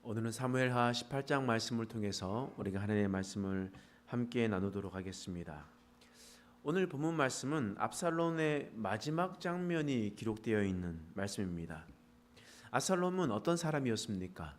오늘은 사무엘하 18장 말씀을 통해서 우리가 하나님의 말씀을 함께 나누도록 하겠습니다. 오늘 본문 말씀은 압살롬의 마지막 장면이 기록되어 있는 말씀입니다. 압살롬은 어떤 사람이었습니까?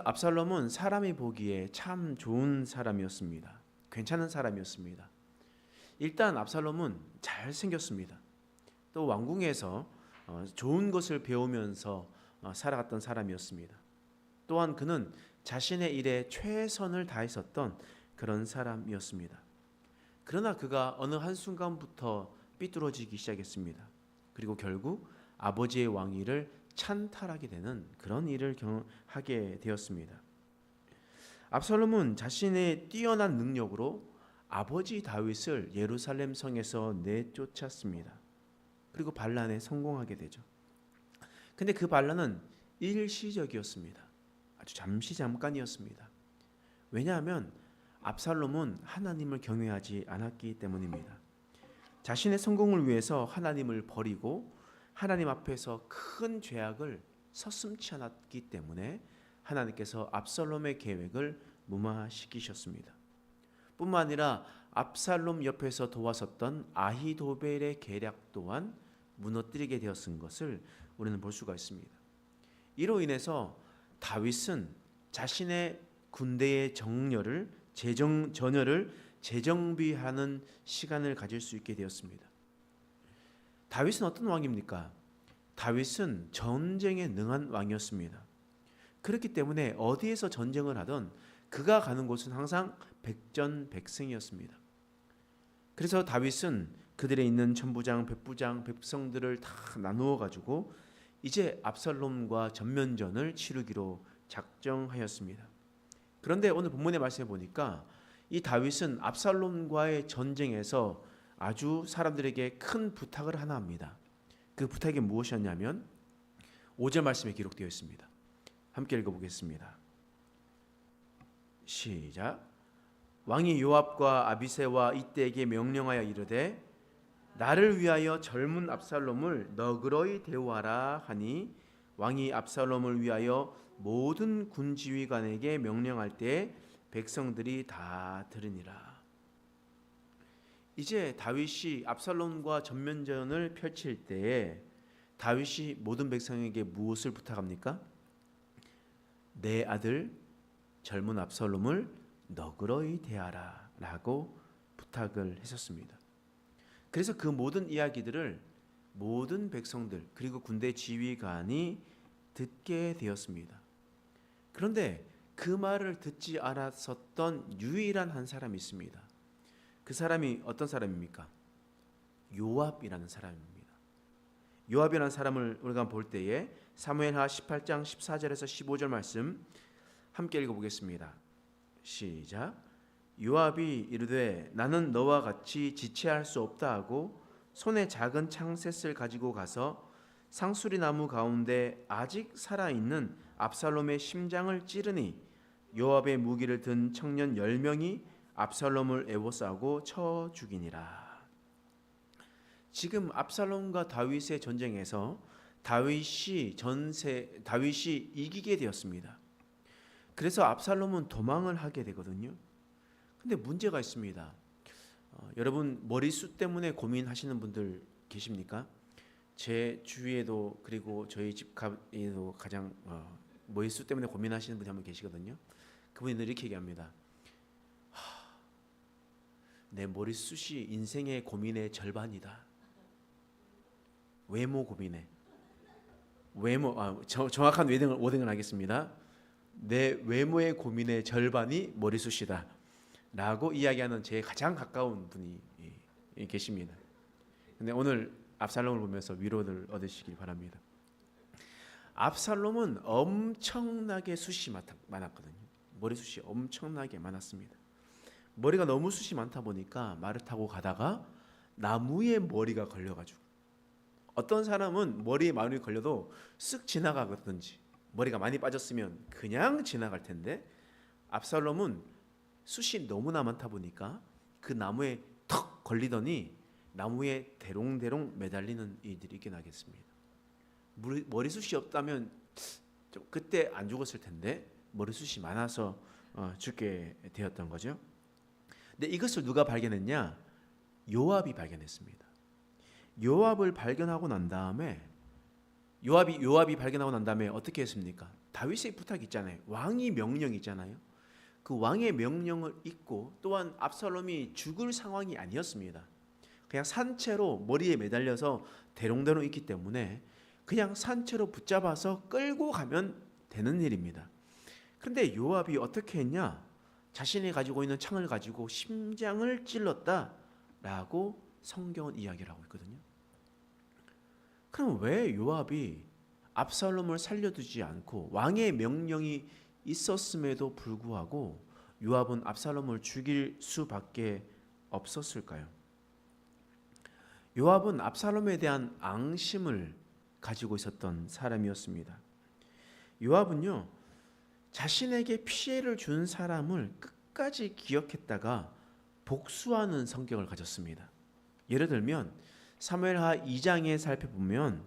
압살롬은 사람이 보기에 참 좋은 사람이었습니다. 괜찮은 사람이었습니다. 일단 압살롬은 잘생겼습니다. 또 왕궁에서 좋은 것을 배우면서 살아갔던 사람이었습니다. 또한 그는 자신의 일에 최선을 다했었던 그런 사람이었습니다. 그러나 그가 어느 한순간부터 삐뚤어지기 시작했습니다. 그리고 결국 아버지의 왕위를 찬탈하게 되는 그런 일을 하게 되었습니다. 압살롬은 자신의 뛰어난 능력으로 아버지 다윗을 예루살렘 성에서 내쫓았습니다. 그리고 반란에 성공하게 되죠. 근데 그 반란은 일시적이었습니다. 아주 잠깐이었습니다. 왜냐하면 압살롬은 하나님을 경외하지 않았기 때문입니다. 자신의 성공을 위해서 하나님을 버리고 하나님 앞에서 큰 죄악을 서슴지 않았기 때문에 하나님께서 압살롬의 계획을 무마시키셨습니다. 뿐만 아니라 압살롬 옆에서 도와섰던 아히도벨의 계략 또한 무너뜨리게 되었은 것을 우리는 볼 수가 있습니다. 이로 인해서 다윗은 자신의 군대의 전열을 재정비하는 시간을 가질 수 있게 되었습니다. 다윗은 어떤 왕입니까? 다윗은 전쟁에 능한 왕이었습니다. 그렇기 때문에 어디에서 전쟁을 하든 그가 가는 곳은 항상 백전백승이었습니다. 그래서 다윗은 그들에 있는 천부장, 백부장, 백성들을 다 나누어 가지고 이제 압살롬과 전면전을 치르기로 작정하였습니다. 그런데 오늘 본문의 말씀에 보니까 이 다윗은 압살롬과의 전쟁에서 아주 사람들에게 큰 부탁을 하나 합니다. 그 부탁이 무엇이었냐면 5절 말씀에 기록되어 있습니다. 함께 읽어보겠습니다. 시작. 왕이 요압과 아비새와 이때에게 명령하여 이르되 나를 위하여 젊은 압살롬을 너그러이 대우하라 하니 왕이 압살롬을 위하여 모든 군지휘관에게 명령할 때 백성들이 다 들으니라. 이제 다윗이 압살롬과 전면전을 펼칠 때에 다윗이 모든 백성에게 무엇을 부탁합니까? 내 아들 젊은 압살롬을 너그러이 대하라 라고 부탁을 했었습니다. 그래서 그 모든 이야기들을 모든 백성들 그리고 군대 지휘관이 듣게 되었습니다. 그런데 그 말을 듣지 않았었던 유일한 한 사람이 있습니다. 그 사람이 어떤 사람입니까? 요압이라는 사람입니다. 요압이라는 사람을 우리가 볼 때에 사무엘하 18장 14절에서 15절 말씀 함께 읽어보겠습니다. 시작. 요압이 이르되 나는 너와 같이 지체할 수 없다 하고 손에 작은 창셋을 가지고 가서 상수리 나무 가운데 아직 살아있는 압살롬의 심장을 찌르니 요압의 무기를 든 청년 10명이 압살롬을 에워싸고 쳐 죽이니라. 지금 압살롬과 다윗의 전쟁에서 다윗이 이기게 되었습니다. 그래서 압살롬은 도망을 하게 되거든요. 근데 문제가 있습니다. 여러분 머리숱 때문에 고민하시는 분들 계십니까? 제 주위에도 그리고 저희 집에도 가장 머리숱 때문에 고민하시는 분이 한 분 계시거든요. 그분이 늘 이렇게 얘기합니다. 내 머리숱이 인생의 고민의 절반이다. 외모 고민에 정확한 워딩을 하겠습니다. 내 외모의 고민의 절반이 머리숱이다 라고 이야기하는 제 가장 가까운 분이 계십니다. 근데 오늘 압살롬을 보면서 위로를 얻으시길 바랍니다. 압살롬은 엄청나게 숱이 많았거든요. 머리숱이 엄청나게 많았습니다. 머리가 너무 숱이 많다 보니까 말을 타고 가다가 나무에 머리가 걸려가지고 어떤 사람은 머리에 많이 걸려도 쓱 지나가든지 머리가 많이 빠졌으면 그냥 지나갈 텐데 압살롬은 숱이 너무나 많다 보니까 그 나무에 턱 걸리더니 나무에 대롱대롱 매달리는 일들이 있게 나겠습니다. 머리숱이 없다면 좀 그때 안 죽었을 텐데 머리숱이 많아서 죽게 되었던 거죠. 근데 이것을 누가 발견했냐? 요압이 발견했습니다. 요압을 발견하고 난 다음에 요압이 발견하고 난 다음에 어떻게 했습니까? 다윗의 부탁이 있잖아요. 왕이 명령이 있잖아요. 그 왕의 명령을 잊고 또한 압살롬이 죽을 상황이 아니었습니다. 그냥 산채로 머리에 매달려서 대롱대롱 있기 때문에 그냥 산채로 붙잡아서 끌고 가면 되는 일입니다. 그런데 요압이 어떻게 했냐? 자신이 가지고 있는 창을 가지고 심장을 찔렀다라고 성경은 이야기를 하고 있거든요. 그럼 왜 요압이 압살롬을 살려두지 않고 왕의 명령이 있었음에도 불구하고 요압은 압살롬을 죽일 수밖에 없었을까요? 요압은 압살롬에 대한 앙심을 가지고 있었던 사람이었습니다. 요압은요, 자신에게 피해를 준 사람을 끝까지 기억했다가 복수하는 성격을 가졌습니다. 예를 들면 사무엘하 2장에 살펴보면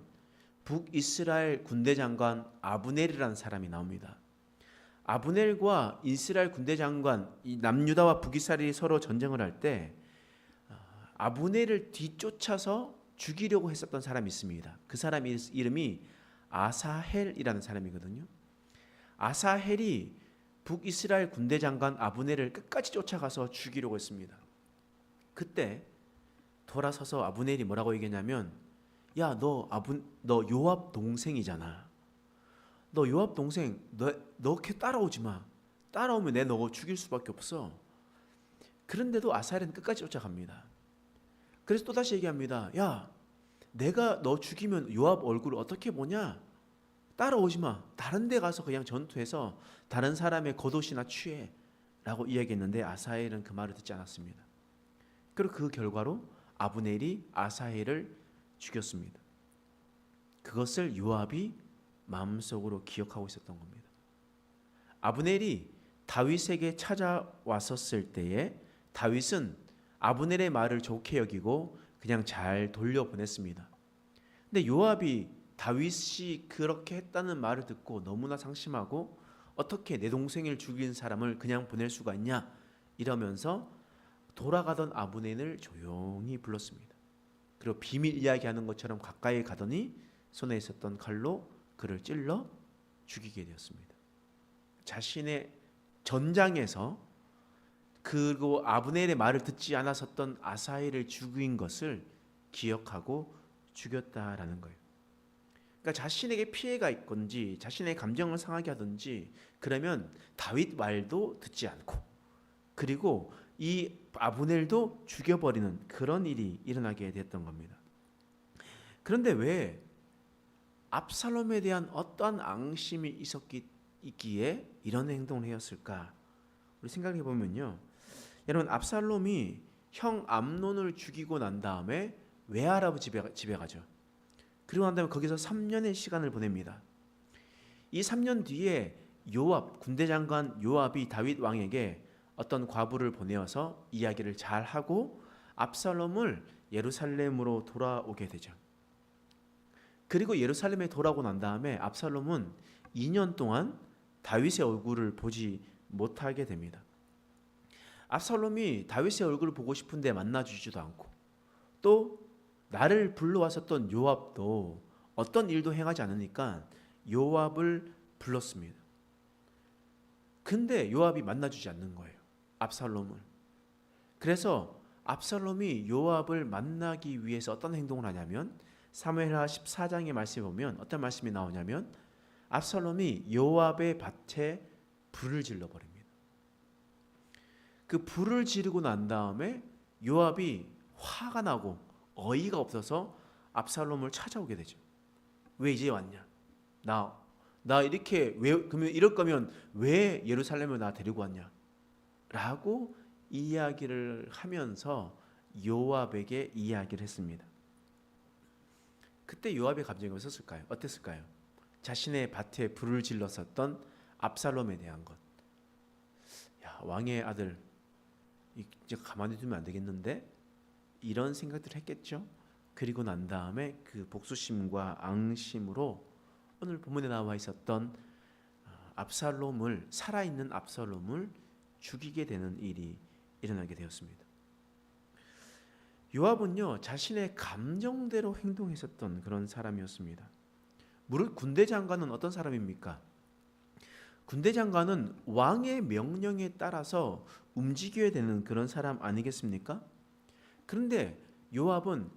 북이스라엘 군대 장관 아브넬이라는 사람이 나옵니다. 아브넬과 이스라엘 군대 장관, 이 남유다와 북이스라엘이 서로 전쟁을 할 때 아브넬을 뒤쫓아서 죽이려고 했었던 사람이 있습니다. 그 사람 이름이 아사헬이라는 사람이거든요. 아사헬이 북이스라엘 군대 장관 아브넬을 끝까지 쫓아가서 죽이려고 했습니다. 그때 돌아서서 아브넬이 뭐라고 얘기했냐면, 야, 너 요압 동생이잖아. 너 요압 동생, 너 이렇게 따라오지 마. 따라오면 내 너 죽일 수밖에 없어. 그런데도 아사헬은 끝까지 쫓아갑니다. 그래서 또다시 얘기합니다. 야, 내가 너 죽이면 요압 얼굴을 어떻게 보냐? 따라오지 마. 다른 데 가서 그냥 전투해서 다른 사람의 겉옷이나 취해. 라고 이야기했는데 아사헬은 그 말을 듣지 않았습니다. 그리고 그 결과로 아브넬이 아사헬을 죽였습니다. 그것을 요압이 마음속으로 기억하고 있었던 겁니다. 아브넬이 다윗에게 찾아왔었을 때에 다윗은 아브넬의 말을 좋게 여기고 그냥 잘 돌려보냈습니다. 근데 요압이 다윗이 그렇게 했다는 말을 듣고 너무나 상심하고 어떻게 내 동생을 죽인 사람을 그냥 보낼 수가 있냐 이러면서 돌아가던 아브넬을 조용히 불렀습니다. 그리고 비밀 이야기하는 것처럼 가까이 가더니 손에 있었던 칼로 그를 찔러 죽이게 되었습니다. 자신의 전장에서 그리고 아브넬의 말을 듣지 않았었던 아사헬을 죽인 것을 기억하고 죽였다라는 거예요. 그러니까 자신에게 피해가 있건지 자신의 감정을 상하게 하든지 그러면 다윗 말도 듣지 않고 그리고 이 아브넬도 죽여버리는 그런 일이 일어나게 됐던 겁니다. 그런데 왜 압살롬에 대한 어떠한 앙심이 있기에 이런 행동을 하였을까? 우리 생각해 보면요, 여러분 압살롬이 형 암논을 죽이고 난 다음에 외할아버지 집에 가죠. 그리고 난 다음에 거기서 3년의 시간을 보냅니다. 이 3년 뒤에 요압 군대 장관 요압이 다윗 왕에게 어떤 과부를 보내어서 이야기를 잘 하고 압살롬을 예루살렘으로 돌아오게 되죠. 그리고 예루살렘에 돌아오고 난 다음에 압살롬은 2년 동안 다윗의 얼굴을 보지 못하게 됩니다. 압살롬이 다윗의 얼굴을 보고 싶은데 만나주지도 않고 또 나를 불러왔었던 요압도 어떤 일도 행하지 않으니까 요압을 불렀습니다. 근데 요압이 만나주지 않는 거예요, 압살롬을. 그래서 압살롬이 요압을 만나기 위해서 어떤 행동을 하냐면 사무엘하 14장의 말씀에 보면 어떤 말씀이 나오냐면 압살롬이 요압의 밭에 불을 질러버립니다. 그 불을 지르고 난 다음에 요압이 화가 나고 어이가 없어서 압살롬을 찾아오게 되죠. 왜 이제 왔냐? 나 이렇게 그러면 이럴 거면 왜 예루살렘을 나 데리고 왔냐? 라고 이야기를 하면서 요압에게 이야기를 했습니다. 그때 요압의 감정이 어땠을까요? 자신의 밭에 불을 질렀었던 압살롬에 대한 것. 야, 왕의 아들 이제 가만히 두면 안 되겠는데? 이런 생각들을 했겠죠. 그리고 난 다음에 그 복수심과 앙심으로 오늘 본문에 나와 있었던 살아있는 압살롬을 죽이게 되는 일이 일어나게 되었습니다. 요압은요, 자신의 감정대로 행동했었던 그런 사람이었습니다. 무릇 군대 장관은 어떤 사람입니까? 군대 장관은 왕의 명령에 따라서 움직여야 되는 그런 사람 아니겠습니까? 그런데 요압은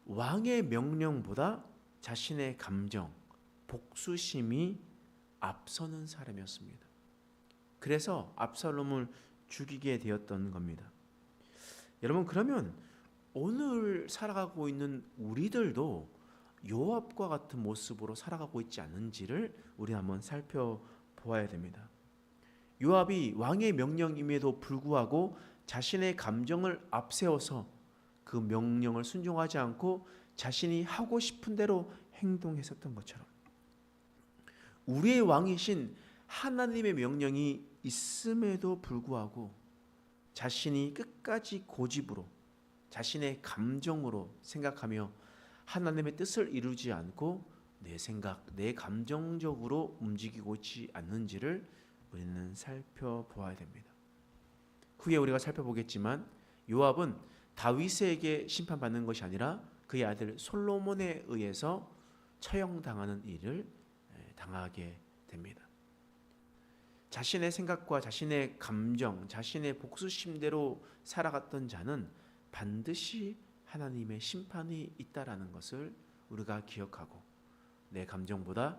왕의 명령보다 자신의 감정, 복수심이 앞서는 사람이었습니다. 그래서 압살롬을 죽이게 되었던 겁니다. 여러분, 그러면 오늘 살아가고 있는 우리들도 요압과 같은 모습으로 살아가고 있지 않은지를 우리 한번 살펴보아야 됩니다. 요압이 왕의 명령임에도 불구하고 자신의 감정을 앞세워서 그 명령을 순종하지 않고 자신이 하고 싶은 대로 행동했었던 것처럼 우리의 왕이신 하나님의 명령이 있음에도 불구하고 자신이 끝까지 고집으로 자신의 감정으로 생각하며 하나님의 뜻을 이루지 않고 내 생각, 내 감정적으로 움직이고 있지 않는지를 우리는 살펴보아야 됩니다. 후에 우리가 살펴보겠지만 요압은 다윗에게 심판받는 것이 아니라 그의 아들 솔로몬에 의해서 처형당하는 일을 당하게 됩니다. 자신의 생각과 자신의 감정, 자신의 복수심대로 살아갔던 자는 반드시 하나님의 심판이 있다라는 것을 우리가 기억하고 내 감정보다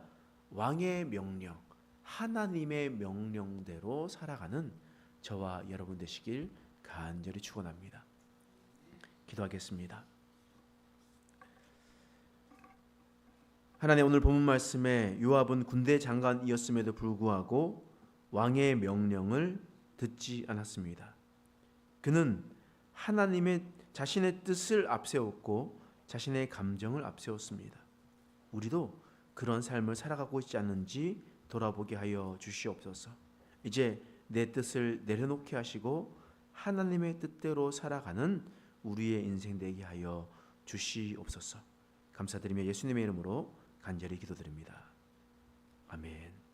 왕의 명령, 하나님의 명령대로 살아가는 저와 여러분 되시길 간절히 축원합니다. 기도하겠습니다. 하나님, 오늘 본문 말씀에 요압은 군대 장관이었음에도 불구하고 왕의 명령을 듣지 않았습니다. 그는 하나님의 자신의 뜻을 앞세웠고 자신의 감정을 앞세웠습니다. 우리도 그런 삶을 살아가고 있지 않는지 돌아보게 하여 주시옵소서. 이제 내 뜻을 내려놓게 하시고 하나님의 뜻대로 살아가는 우리의 인생 되게 하여 주시옵소서. 감사드리며 예수님의 이름으로 간절히 기도드립니다. 아멘.